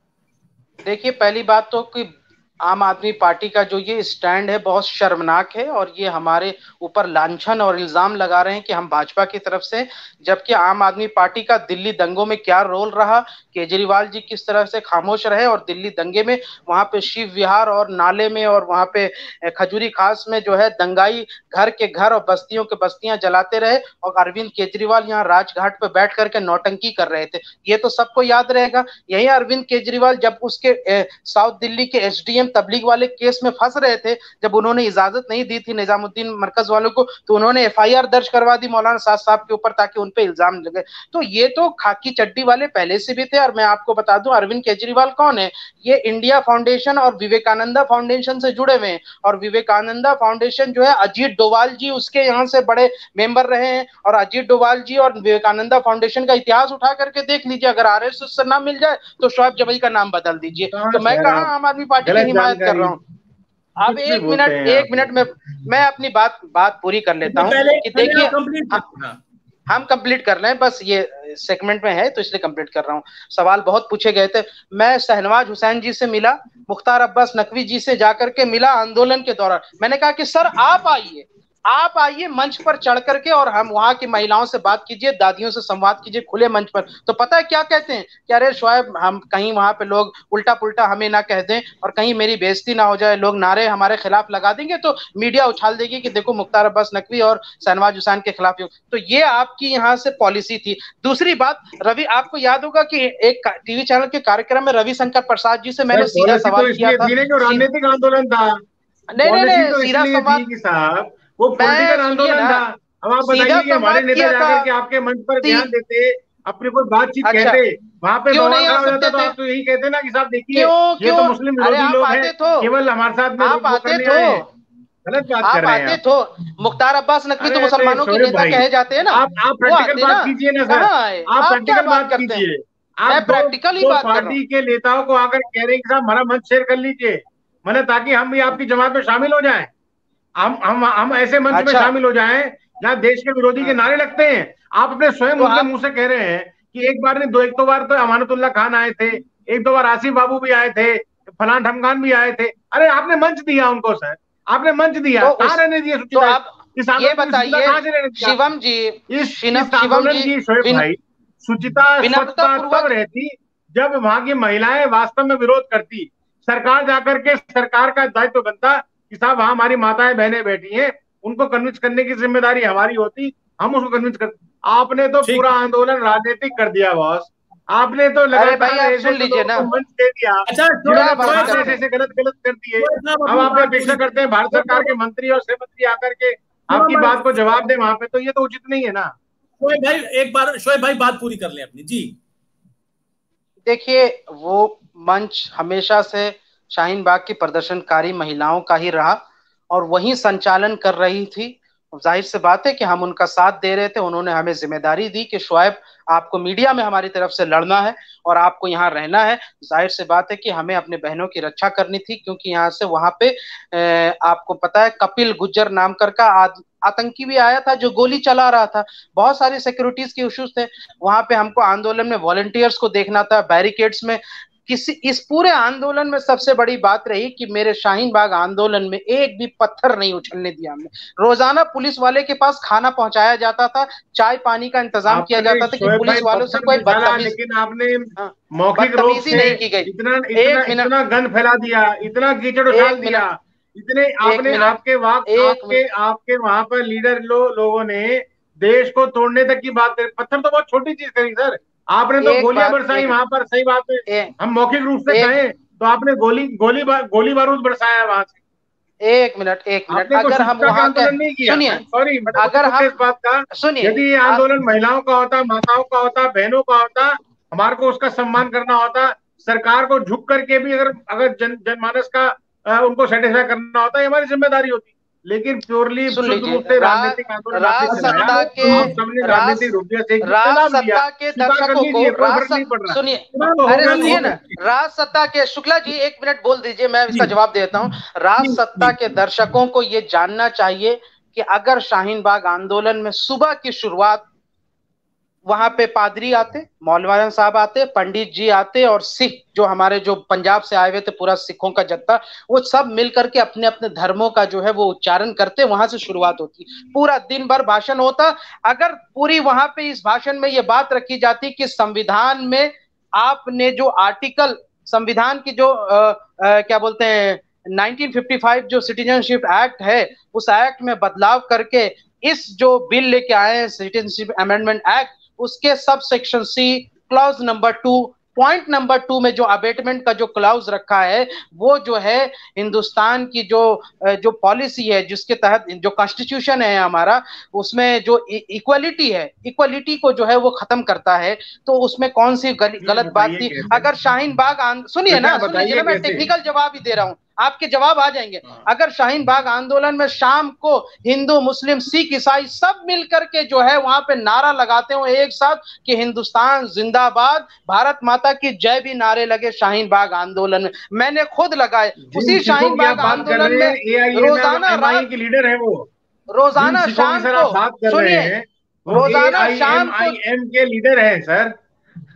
देखिए, पहली बात तो कि आम आदमी पार्टी का जो ये स्टैंड है बहुत शर्मनाक है, और ये हमारे ऊपर लांछन और इल्जाम लगा रहे हैं कि हम भाजपा की तरफ से, जबकि आम आदमी पार्टी का दिल्ली दंगों में क्या रोल रहा, केजरीवाल जी किस तरह से खामोश रहे, और दिल्ली दंगे में वहां पे शिव विहार और नाले में और वहां पे खजूरी खास में जो है दंगाई घर के घर और बस्तियों के बस्तियां जलाते रहे, और अरविंद केजरीवाल यहाँ राजघाट पे बैठ करके नौटंकी कर रहे थे। ये तो सबको याद रहेगा। यही अरविंद केजरीवाल जब उसके साउथ दिल्ली के एसडीएम तबलीग वाले केस में फंस रहे थे, जब उन्होंने इजाजत नहीं दी थी निजामुद्दीन मरकज वालों को, तो उन्होंने एफआईआर दर्ज करवा दी मौलाना साद साहब के ऊपर, ताकि उन पे इल्जाम लगे। तो ये तो खाकी चड्डी वाले पहले से भी थे। और मैं आपको बता दूं, अरविंद केजरीवाल कौन है? ये इंडिया फाउंडेशन और विवेकानंदा फाउंडेशन से जुड़े हुए हैं, और विवेकानंदा फाउंडेशन जो है अजीत डोभाल जी उसके यहाँ से बड़े मेंबर रहे हैं। और अजीत डोभाल जी और विवेकानंदा फाउंडेशन का इतिहास उठा करके देख लीजिए, अगर आरएसएस से नाम मिल जाए तो शोएब जमी का नाम बदल दीजिए। तो मैं कहाँ आम आदमी पार्टी की हिमायत कर रहा हूँ। अब एक मिनट में मैं अपनी बात पूरी कर लेता हूँ कि देखिए, हम कंप्लीट कर रहे हैं, बस ये सेगमेंट में है तो इसलिए कंप्लीट कर रहा हूँ। सवाल बहुत पूछे गए थे। मैं शहनवाज हुसैन जी से मिला, मुख्तार अब्बास नकवी जी से जाकर के मिला आंदोलन के दौरान। मैंने कहा कि सर आप आइए मंच पर चढ़ करके, और हम वहां की महिलाओं से बात कीजिए, दादियों से संवाद कीजिए खुले मंच पर। तो पता है क्या कहते हैं कि अरे शोएब, हम कहीं वहां पे लोग उल्टा पुल्टा हमें ना कह दें और कहीं मेरी बेइज्जती ना हो जाए, लोग नारे हमारे खिलाफ लगा देंगे तो मीडिया उछाल देगी कि देखो मुख्तार अब्बास नकवी और शहनवाज हुसैन के खिलाफ। तो ये आपकी यहाँ से पॉलिसी थी। दूसरी बात, रवि, आपको याद होगा कि एक टीवी चैनल के कार्यक्रम में रविशंकर प्रसाद जी से मैंने सीधा सवाल किया था। राजनीतिक आंदोलन था। नहीं, सीधा सवाल, वो पॉलिटिकल आंदोलन था। अब आप बताइए कि हमारे नेता जाकर के आपके मंच पर ध्यान देते, अपनी कोई बातचीत कहते, वहां पे माहौल खराब हो जाता, तो आप तो यही कहते ना कि साहब देखिए ये तो मुस्लिम विरोधी लोग हैं, केवल हमारे साथ में आप आते तो गलत बात कर रहे हैं आप। मुख्तार अब्बास नकवी तो मुसलमानों के नेता कहे जाते हैं ना। आप प्रैक्टिकल बात कीजिए ना सर, आप प्रैक्टिकल बात कीजिए। आप प्रैक्टिकल ही बात कर रहा हूं। पार्टी के नेताओं को आकर कह रहे हैं कि साहब हमारा मंच शेयर कर लीजिए, मैंने, ताकि हम भी आपकी जमात में शामिल हो जाएं। हम ऐसे मंच में शामिल हो जाएं जहां देश के विरोधी के नारे लगते हैं। आप अपने स्वयं उनके मुंह से कह रहे हैं कि एक बार नहीं, एक दो बार तो अमानतुल्लाह खान आए थे, एक दो बार आसिफ बाबू भी आए थे, फलान ढमकान भी आए थे। अरे आपने मंच दिया उनको सर, आपने मंच दिया, कहाँ रहने दिए? तो आप ये बताइए शिवम जी, शोएब भाई, सुचिता तब रहती जब वहां की महिलाएं वास्तव में विरोध करती, सरकार जाकर के, सरकार का दायित्व बनता कि साहब वहां हमारी माताएं बहनें बैठी हैं, उनको कन्विंस करने की जिम्मेदारी हमारी होती, हम उसको कन्विंस कर। आपने तो पूरा आंदोलन राजनीतिक कर दिया बॉस। आपने तो लगातार सुन लीजिए ना, मंच दे दिया, ऐसे गलत कर दिए। अब आप अपेक्षा करते हैं भारत सरकार के मंत्री और सह मंत्री आकर के आपकी बात को जवाब दे वहां पे, तो ये तो उचित नहीं है ना। शोएब भाई एक बार, शोएब भाई बात पूरी कर लें अपनी जी। देखिए, वो मंच हमेशा से शाहीन बाग की प्रदर्शनकारी महिलाओं का ही रहा और वही संचालन कर रही थी। जाहिर सी बात है कि हम उनका साथ दे रहे थे। उन्होंने हमें जिम्मेदारी दी कि शोएब, आपको मीडिया में हमारी तरफ से लड़ना है और आपको यहाँ रहना है। जाहिर सी बात है कि हमें अपने बहनों की रक्षा करनी थी, क्योंकि यहाँ से वहां पे आपको पता है कपिल गुज्जर नाम का आतंकी भी आया था जो गोली चला रहा था। बहुत सारी सिक्योरिटीज के इश्यूज थे वहां पे। हमको आंदोलन में वॉलंटियर्स को देखना था, बैरिकेड्स में। इस पूरे आंदोलन में सबसे बड़ी बात रही कि मेरे शाहीन बाग आंदोलन में एक भी पत्थर नहीं उछलने दिया हमने। रोजाना पुलिस वाले के पास खाना पहुंचाया जाता था, चाय पानी का इंतजाम किया जाता था कि पुलिस वालों से कोई बदतमीजी, लेकिन आपने मौखिक रूप से नहीं की गई। इतना गंद फैला दिया, इतना कीचड़ उछाल दिया, इतने आपने आपके वहां पर लीडर लोगों ने देश को तोड़ने तक की बात करी। पत्थर तो बहुत छोटी चीज करी सर, आपने तो गोलियां बरसाई वहां पर। सही बात है, हम मौखिक रूप से कहें तो आपने गोली बारूद बरसाया वहां से। एक मिनट अगर हम वहां नहीं किया, सॉरी, अगर हम इस बात का सुनिए, यदि ये आंदोलन महिलाओं का होता, माताओं का होता, बहनों का होता, हमारे को उसका सम्मान करना होता। सरकार को झुक करके भी अगर जनमानस का उनको सेटिस्फाई करना होता, ये हमारी जिम्मेदारी होती। लेकिन प्योरली शुद्ध रूप से राजनीतिक आंदोलन राज सत्ता के दर्शकों को सुनिए, अरे सुनिए ना, राज सत्ता के, शुक्ला जी एक मिनट बोल दीजिए, मैं इसका जवाब देता हूँ। राज सत्ता के दर्शकों को ये जानना चाहिए कि अगर शाहीन बाग आंदोलन में सुबह की शुरुआत वहां पे पादरी आते, मौलवाना साहब आते, पंडित जी आते और सिख जो हमारे जो पंजाब से आए हुए थे, पूरा सिखों का जत्था, वो सब मिलकर के अपने अपने धर्मों का जो है वो उच्चारण करते, वहां से शुरुआत होती, पूरा दिन भर भाषण होता। अगर पूरी वहां पे इस भाषण में ये बात रखी जाती कि संविधान में आपने जो आर्टिकल, संविधान की जो क्या बोलते हैं 1955 जो सिटीजनशिप एक्ट है, उस एक्ट में बदलाव करके इस जो बिल लेके आए हैं सिटीजनशिप अमेंडमेंट एक्ट, उसके सब section C clause number 2 point number 2 में जो अबेटमेंट का जो क्लाउज रखा है, वो जो है हिंदुस्तान की जो पॉलिसी है, जिसके तहत जो कॉन्स्टिट्यूशन है हमारा, उसमें जो इक्वलिटी है, इक्वलिटी को जो है वो खत्म करता है। तो उसमें कौन सी गलत बात थी? अगर शाहीन बाग सुनिए ना, मैं टेक्निकल जवाब ही दे रहा हूँ, आपके जवाब आ जाएंगे। अगर शाहीन बाग आंदोलन में शाम को हिंदू, मुस्लिम, सिख, ईसाई सब मिलकर के जो है वहां पे नारा लगाते हो एक साथ कि हिंदुस्तान जिंदाबाद, भारत माता की जय भी नारे लगे शाहीन बाग आंदोलन में, मैंने खुद लगाए। उसी शाहीन बाग आंदोलन में रोजाना रात के लीडर है वो, रोजाना शाम को, सुनिए, रोजाना शाम को के लीडर है सर।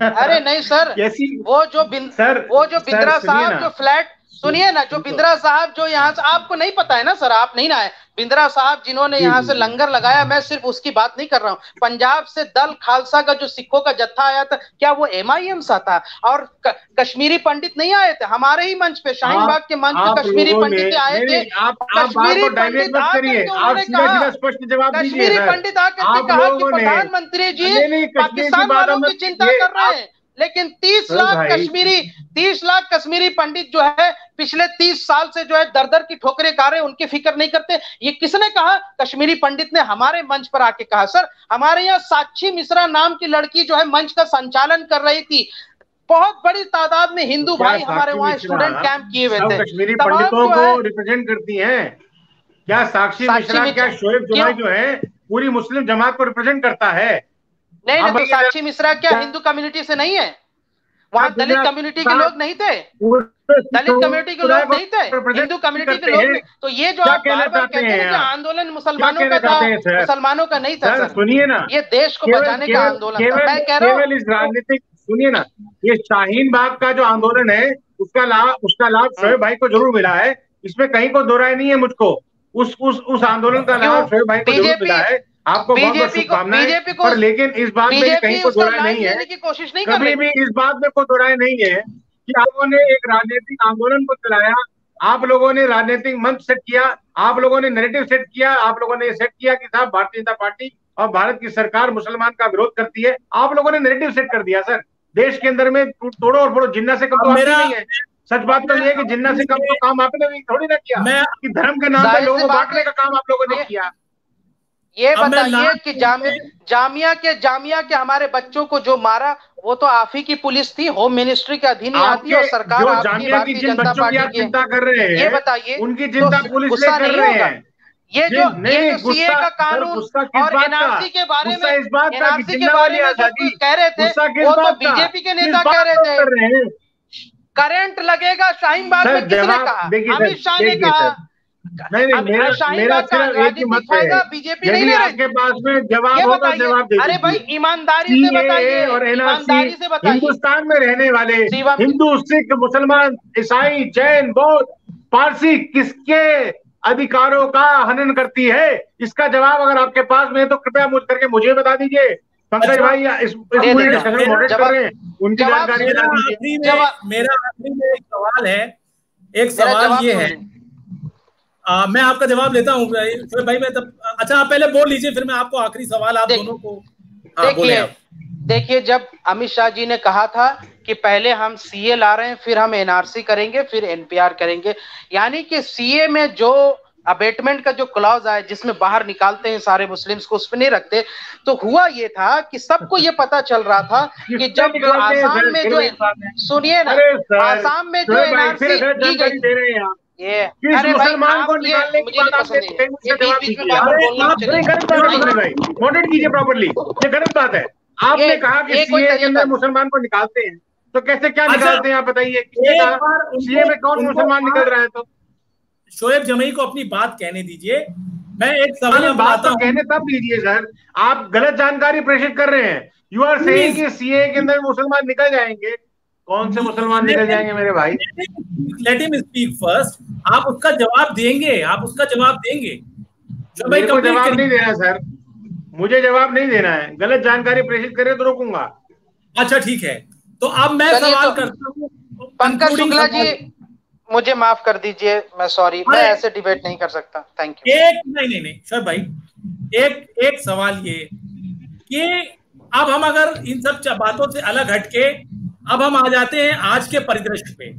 अरे नहीं सर, वो जो बिंद्रा साहब जो फ्लैट, सुनिए ना, जो बिंद्रा साहब जो यहाँ से, आपको नहीं पता है ना सर, आप नहीं ना है, बिंद्रा साहब जिन्होंने यहाँ से लंगर लगाया, मैं सिर्फ उसकी बात नहीं कर रहा हूँ। पंजाब से दल खालसा का जो सिखों का जत्था आया था, क्या वो MIM सा था? और कश्मीरी पंडित नहीं आए थे हमारे ही मंच पे, शाहीन बाग के मंच पे कश्मीरी पंडित आए थे। कश्मीरी पंडित आकर के कहा कि प्रधानमंत्री जी पाकिस्तान वालों की चिंता कर रहे हैं, लेकिन 30 लाख कश्मीरी पंडित जो है पिछले 30 साल से जो है दर की ठोकरें खा रहे हैं, उनकी फिक्र नहीं करते। ये किसने कहा? कश्मीरी पंडित ने हमारे मंच पर आके कहा। सर, हमारे यहाँ साक्षी मिश्रा नाम की लड़की जो है मंच का संचालन कर रही थी। बहुत बड़ी तादाद में हिंदू भाई हमारे वहाँ स्टूडेंट कैंप किए हुए थे, कश्मीरी पंडितों को रिप्रेजेंट करती हैं क्या? साक्षी मिश्रा क्या शोएब जुलाई जो है पूरी मुस्लिम जमात को रिप्रेजेंट करता है? नहीं, तो साक्षी मिश्रा क्या हिंदू कम्युनिटी से नहीं है? वहां दलित कम्युनिटी के लोग नहीं थे, दलित कम्युनिटी के लोग नहीं थे, हिंदू कम्युनिटी के लोग। तो ये जो आप बार बार कहते हैं कि आंदोलन मुसलमानों का था, मुसलमानों का नहीं था सर, सुनिए ना, ये देश को बचाने का आंदोलन था। मैं कह रहा हूँ इस राजनीतिक, सुनिए ना, ये शाहीन बाग का जो आंदोलन है उसका लाभ शोएब भाई को जरूर मिला है, इसमें कहीं को दो राय नहीं है मुझको। उस आंदोलन का लाभ शोएब भाई को जरूर मिला है। आपको बहुत शुभकामनाएं, पर लेकिन इस बात में कहीं को दो राय नहीं है, कभी भी इस बात में कोई दो राय नहीं है कि आप लोगों ने एक राजनीतिक आंदोलन को चलाया, आप लोगों ने राजनीतिक मंच सेट किया, आप लोगों ने नैरेटिव सेट किया, आप लोगों ने सेट किया कि साहब भारतीय जनता पार्टी और भारत की सरकार मुसलमान का विरोध करती है। आप लोगों ने नैरेटिव सेट कर दिया सर। देश के अंदर में तोड़ो और फोड़ो, जिन्ना से कम तो आपने नहीं है। सच बात तो ये है कि जिन्ना से कम तो काम आपने थोड़ी ना किया कि धर्म के नाम पे लोगों को बांटने का काम आप लोगों ने किया। ये बताइए कि जामिया के हमारे बच्चों को जो मारा वो तो आप ही की पुलिस थी, होम मिनिस्ट्री के अधीन ही आती है और सरकार आपकी भारतीय जनता पार्टी की चिंता कर रहे हैं, ये बताइए उनकी चिंता पुलिस ले कर रहे हैं। ये जो सीए का कानून और एनआरसी के बारे में कह रहे थे, वो तो बीजेपी के नेता कह रहे थे करंट लगेगा शाहीन बाग में। किसने कहा? अमित शाह ने कहा। नहीं, मेरा सिर्फ एक ही मत है, बीजेपी नहीं ले रही। आपके पास में जवाब हो तो जवाब दे। अरे भाई ईमानदारी से बताइए, और ईमानदारी से बताइए। हिंदुस्तान में रहने वाले हिंदू, सिख, मुसलमान, ईसाई, जैन, बौद्ध, पारसी किसके अधिकारों का हनन करती है? इसका जवाब अगर आपके पास में है तो कृपया मुझ करके मुझे बता दीजिए। पंकज भाई इस पूरे डिस्कशन में मॉडरेट कर रहे हैं, उनकी जानकारी बता दीजिए। मेरा आखिरी में एक सवाल है, एक सवाल ये है, मैं आपका जवाब लेता हूँ भाई। मैं तब अच्छा आप पहले बोल लीजिए, फिर मैं आपको आखिरी सवाल आप दोनों को। देखिए जब अमित शाह जी ने कहा था कि पहले हम सीए ला रहे हैं, फिर हम एनआरसी करेंगे, फिर एनपीआर करेंगे, यानी कि सीए में जो अबेटमेंट का जो क्लॉज आया जिसमें बाहर निकालते हैं सारे मुस्लिम्स को, उस पर नहीं रखते। तो हुआ ये था कि सबको ये पता चल रहा था कि जब आसाम में जो, सुनिए ना, आसाम में जो एनआरसी की गई, ये अरे मुसलमान को निकालने की बात आपने मॉडरेट कीजिए प्रॉपर्ली। ये गलत बात है। आपने कहा कि सीए के अंदर मुसलमान को निकालते हैं, तो कैसे क्या निकालते हैं आप बताइए? सीए में कौन मुसलमान निकल रहा है? तो शोएब जमई को अपनी बात कहने दीजिए। मैं एक सवाल बात तो कहने तब दीजिए सर, आप गलत जानकारी प्रेषित कर रहे हैं। यू आर सेइंग कि सीए के अंदर मुसलमान निकल जाएंगे। कौन से मुसलमान निकल जाएंगे मेरे भाई? Let him speak first. आप उसका जवाब देंगे, आप उसका जवाब देंगे। मेरे को जवाब नहीं देना सर, मुझे जवाब नहीं देना है। गलत जानकारी प्रेषित करे तो रोकूंगा। अच्छा ठीक है, तो अब मैं सवाल करता हूँ। पंकज शुक्ला जी मुझे माफ कर दीजिए, मैं सॉरी, मैं ऐसे डिबेट नहीं कर सकता। Thank you. नहीं शोएब भाई, एक सवाल ये कि अब हम अगर इन सब बातों से अलग हटके अब हम आ जाते हैं आज के परिदृश्य पे।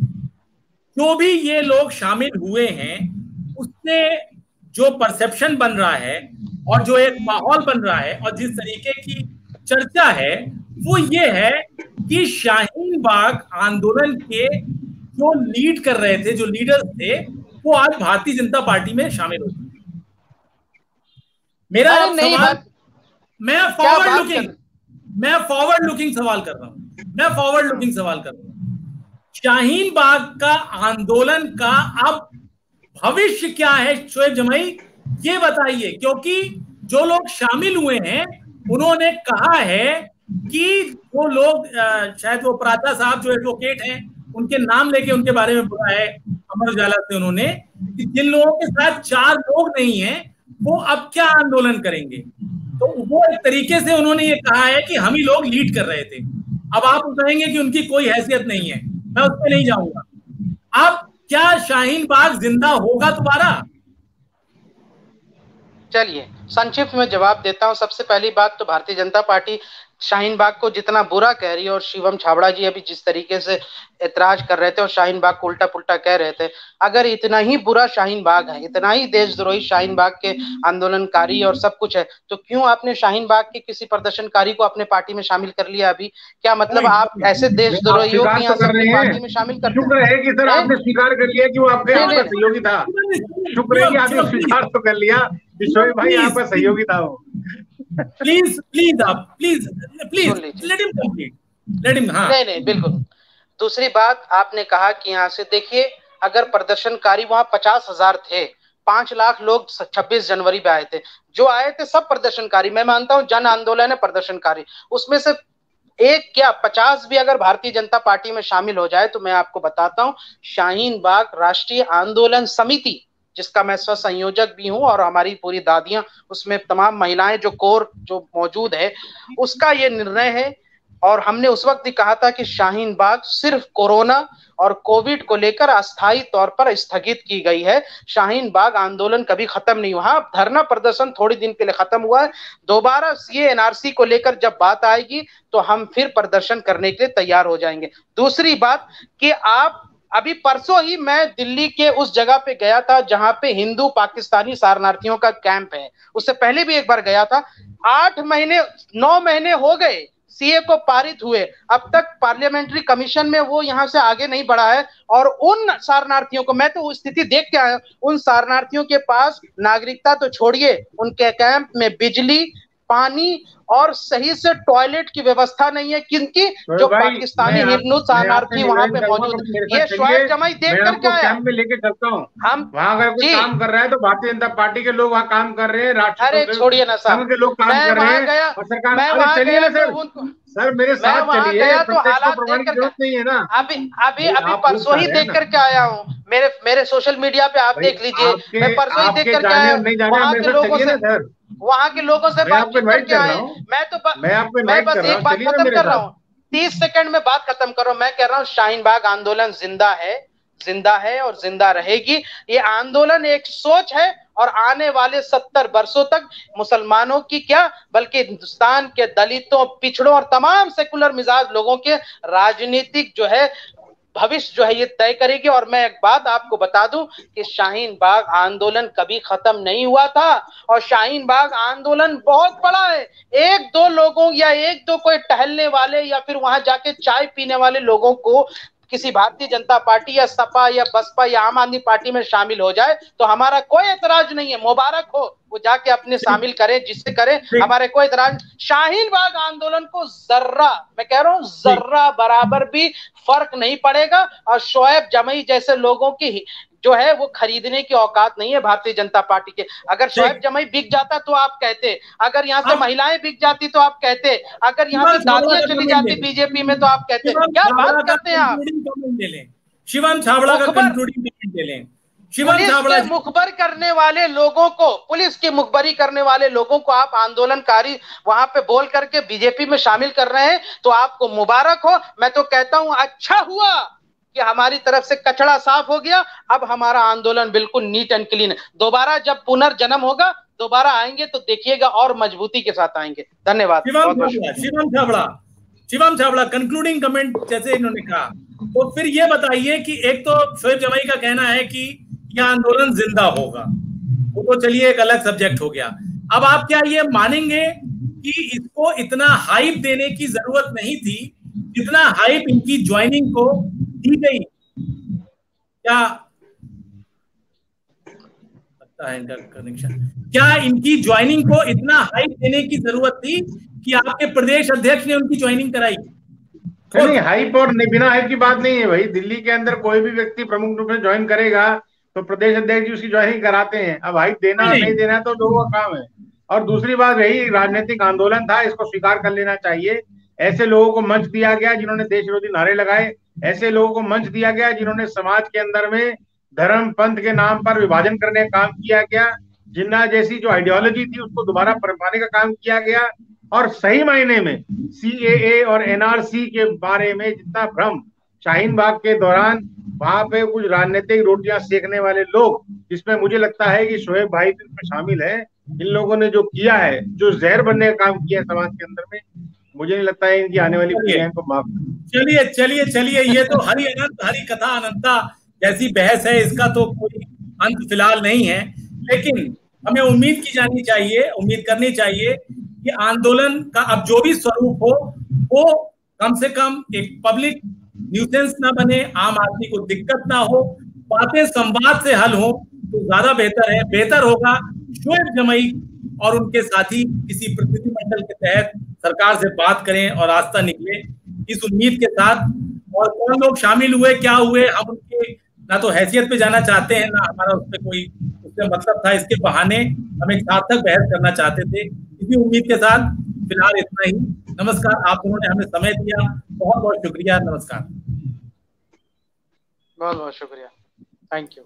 जो भी ये लोग शामिल हुए हैं उससे जो परसेप्शन बन रहा है और जो एक माहौल बन रहा है और जिस तरीके की चर्चा है वो ये है कि शाहीन बाग आंदोलन के जो लीड कर रहे थे, जो लीडर्स थे, वो आज भारतीय जनता पार्टी में शामिल हो गए। मेरा सवाल, मैं फॉरवर्ड लुकिंग सवाल कर रहा हूं। शाहीन बाग का आंदोलन का अब भविष्य क्या है शोएब जमई, ये बताइए। क्योंकि जो लोग शामिल हुए हैं उन्होंने कहा है कि जो लोग, शायद वो प्राचा साहब जो एडवोकेट हैं, उनके नाम लेके उनके बारे में बोला है अमर उजाला से उन्होंने, कि जिन लोगों के साथ 4 लोग नहीं हैं वो अब क्या आंदोलन करेंगे। तो वो एक तरीके से उन्होंने ये कहा है कि हम ही लोग लीड कर रहे थे। अब आप कहेंगे कि उनकी कोई हैसियत नहीं है, मैं उस पर नहीं जाऊंगा। अब क्या शाहीन बाग जिंदा होगा दोबारा? चलिए संक्षिप्त में जवाब देता हूं। सबसे पहली बात तो भारतीय जनता पार्टी शाहीन बाग को जितना बुरा कह रही है, और शिवम छाबड़ा जी अभी जिस तरीके से ऐतराज कर रहे थे और शाहीन बाग को उल्टा पुल्टा कह रहे थे, अगर इतना ही बुरा शाहीन बाग है, इतना ही देशद्रोही शाहीन बाग के आंदोलनकारी और सब कुछ है, तो क्यों आपने शाहीन बाग के किसी प्रदर्शनकारी को अपने पार्टी में शामिल कर लिया? अभी क्या मतलब आप ऐसे देशद्रोहियों को यहाँ से अपनी पार्टी में शामिल करते हैं? शुक्र है कि सर आपने स्वीकार कर लिया कि वो आपके सहयोगी था। शुक्र है कि आपने स्वीकार तो कर लिया कि शोएब भाई आपका सहयोगी था वो। Please let him complete, let him. हाँ नहीं बिल्कुल। दूसरी बात, आपने कहा कि यहाँ से देखिए, अगर प्रदर्शनकारी वहां 50,000 थे, 5 लाख लोग 26 जनवरी पे आए थे, जो आए थे सब प्रदर्शनकारी। मैं मानता हूं जन आंदोलन है प्रदर्शनकारी, उसमें से एक क्या 50 भी अगर भारतीय जनता पार्टी में शामिल हो जाए तो मैं आपको बताता हूं, शाहीन बाग राष्ट्रीय आंदोलन समिति, जिसका मैं स्व संयोजक भी हूं और हमारी पूरी दादियां उसमें तमाम महिलाएं जो कोर जो मौजूद है, उसका ये निर्णय है। और हमने उस वक्त भी कहा था कि शाहीन बाग सिर्फ कोरोना और कोविड को लेकर अस्थायी तौर पर स्थगित की गई है। शाहीन बाग आंदोलन कभी खत्म नहीं हुआ। धरना प्रदर्शन थोड़ी दिन के लिए खत्म हुआ है। दोबारा सीए एनआरसी को लेकर जब बात आएगी तो हम फिर प्रदर्शन करने के लिए तैयार हो जाएंगे। दूसरी बात कि आप अभी परसों ही मैं दिल्ली के उस जगह पे गया था जहां पे हिंदू पाकिस्तानी शरणार्थियों का कैंप है, उससे पहले भी एक बार गया था। 9 महीने हो गए सीए को पारित हुए, अब तक पार्लियामेंट्री कमीशन में वो यहां से आगे नहीं बढ़ा है। और उन शरणार्थियों को, मैं तो वो स्थिति देख के आया, उन शरणार्थियों के पास नागरिकता तो छोड़िए, उनके कैंप में बिजली, पानी और सही से टॉयलेट की व्यवस्था नहीं है। किनकी? जो पाकिस्तानी हिंदू शरणार्थी वहां पे मौजूद। ये शोएब जमाई देख करके आया। कैंप में लेके चलता हूँ, हम वहाँ अगर कोई काम कर रहा है तो भारतीय जनता पार्टी के लोग वहाँ काम कर रहे हैं, अरे छोड़िए ना साहब, के लोग काम कर रहे हैं और सरकार। मैं वहां गया सर मेरे साथ चलिए, तो हालात देख कर जरूरत नहीं है ना। अभी परसों ही देख करके आया हूँ, मेरे सोशल मीडिया पे आप देख लीजिए, मैं परसों ही देख करके आया वहाँ के लोगों से बातचीत करके आए। मैं बस एक बात खत्म कर रहा हूँ, 30 सेकंड में बात खत्म कर रहा हूँ। मैं कह रहा हूँ शाहीन बाग आंदोलन जिंदा है और जिंदा रहेगी। ये आंदोलन एक सोच है और आने वाले 70 वर्षों तक मुसलमानों की क्या, बल्कि हिंदुस्तान के दलितों, पिछड़ों और तमाम सेकुलर मिजाज लोगों के राजनीतिक जो है भविष्य जो है ये तय करेगी। और मैं एक बात आपको बता दूं कि शाहीन बाग आंदोलन कभी खत्म नहीं हुआ था और शाहीन बाग आंदोलन बहुत बड़ा है। एक दो लोगों या एक दो कोई टहलने वाले या फिर वहां जाके चाय पीने वाले लोगों को किसी भारतीय जनता पार्टी या सपा या बसपा या आम आदमी पार्टी में शामिल हो जाए तो हमारा कोई एतराज नहीं है, मुबारक हो, वो जाके अपने शामिल करें, जिससे करें, हमारे कोई एतराज। शाहीन बाग आंदोलन को जर्रा, मैं कह रहा हूं जर्रा बराबर भी फर्क नहीं पड़ेगा। और शोएब जमई जैसे लोगों की जो है वो खरीदने की औकात नहीं है भारतीय जनता पार्टी के। अगर शोएब जमई बिक जाता तो आप कहते, अगर यहाँ से महिलाएं बिक जाती तो आप कहते, अगर यहाँ से दादियां चली जाती बीजेपी में तो आप कहते। क्या बात करते हैं आप? शिवम छाबड़ा का कंक्लूडिंग कमेंट ले लें। मुखबर करने वाले लोगों को, पुलिस की मुखबरी करने वाले लोगों को आप आंदोलनकारी वहां पे बोल करके बीजेपी में शामिल कर रहे हैं, तो आपको मुबारक हो। मैं तो कहता हूं अच्छा हुआ कि हमारी तरफ से कचड़ा साफ हो गया, अब हमारा आंदोलन बिल्कुल नीट एंड क्लीन है। दोबारा जब पुनर्जन्म होगा दोबारा आएंगे तो देखिएगा और मजबूती के साथ आएंगे। धन्यवाद। शिवम छाबड़ा कंक्लूडिंग कमेंट जैसे इन्होंने कहा, तो फिर ये बताइए कि एक तो शोएब जमाई का कहना है कि यह आंदोलन जिंदा होगा, वो तो चलिए एक अलग सब्जेक्ट हो गया। अब आप क्या ये मानेंगे कि इसको इतना हाइप देने की जरूरत नहीं थी जितना हाइप इनकी ज्वाइनिंग को दी गई? क्या लगता है इनका कनेक्शन? क्या इनकी ज्वाइनिंग को इतना हाइप देने की जरूरत थी कि आपके प्रदेश अध्यक्ष ने उनकी ज्वाइनिंग कराई? नहीं, हाइप और बिना हाइप की बात नहीं है भाई। दिल्ली के अंदर कोई भी व्यक्ति प्रमुख रूप से ज्वाइन करेगा तो प्रदेश अध्यक्ष जी उसकी ज्वाइनिंग कराते हैं। अब हाइप देना नहीं देना तो लोगों का काम है। और दूसरी बात रही, राजनीतिक आंदोलन था, इसको स्वीकार कर लेना चाहिए। ऐसे लोगों को मंच दिया गया जिन्होंने देश विरोधी नारे लगाए, ऐसे लोगों को मंच दिया गया जिन्होंने समाज के अंदर में धर्म पंथ के नाम पर विभाजन करने का काम किया गया, जिन्ना जैसी जो आइडियोलॉजी थी उसको दोबारा पनपाने का काम किया गया। और सही मायने में सीएए और एनआरसी के बारे में जितना भ्रम शाहीन बाग के दौरान वहां पे कुछ राजनीतिक रोटियां सेकने वाले लोग, जिसमें मुझे लगता है कि शोएब भाई भी इसमें शामिल है, इन लोगों ने जो किया है, जो जहर बनने का काम किया है समाज के अंदर में, मुझे नहीं लगता है इनकी आने वाली पीढ़ियां को माफ। चलिए ये तो हरि अनंत हरि कथा अनंता जैसी बहस है, इसका तो कोई अंत फिलहाल नहीं है। लेकिन हमें उम्मीद करनी चाहिए कि आंदोलन का अब जो भी स्वरूप हो वो कम से कम एक पब्लिक न्यूसेंस ना बने, आम आदमी को दिक्कत ना हो, बातें संवाद से हल हो तो ज्यादा बेहतर है। बेहतर होगा शोएब जमई और उनके साथी किसी प्रतिनिधिमंडल के तहत सरकार से बात करें और रास्ता निकले, इस उम्मीद के साथ। और कौन लोग शामिल हुए, क्या हुए, हम उनके ना तो हैसियत पे जाना चाहते हैं, ना हमारा उससे कोई उससे मतलब था। इसके बहाने हम एक सार्थक बहस करना चाहते थे। इसी उम्मीद के साथ फिलहाल इतना ही। नमस्कार, आप दोनों ने हमें समय दिया, बहुत बहुत शुक्रिया। नमस्कार, बहुत बहुत शुक्रिया, थैंक यू।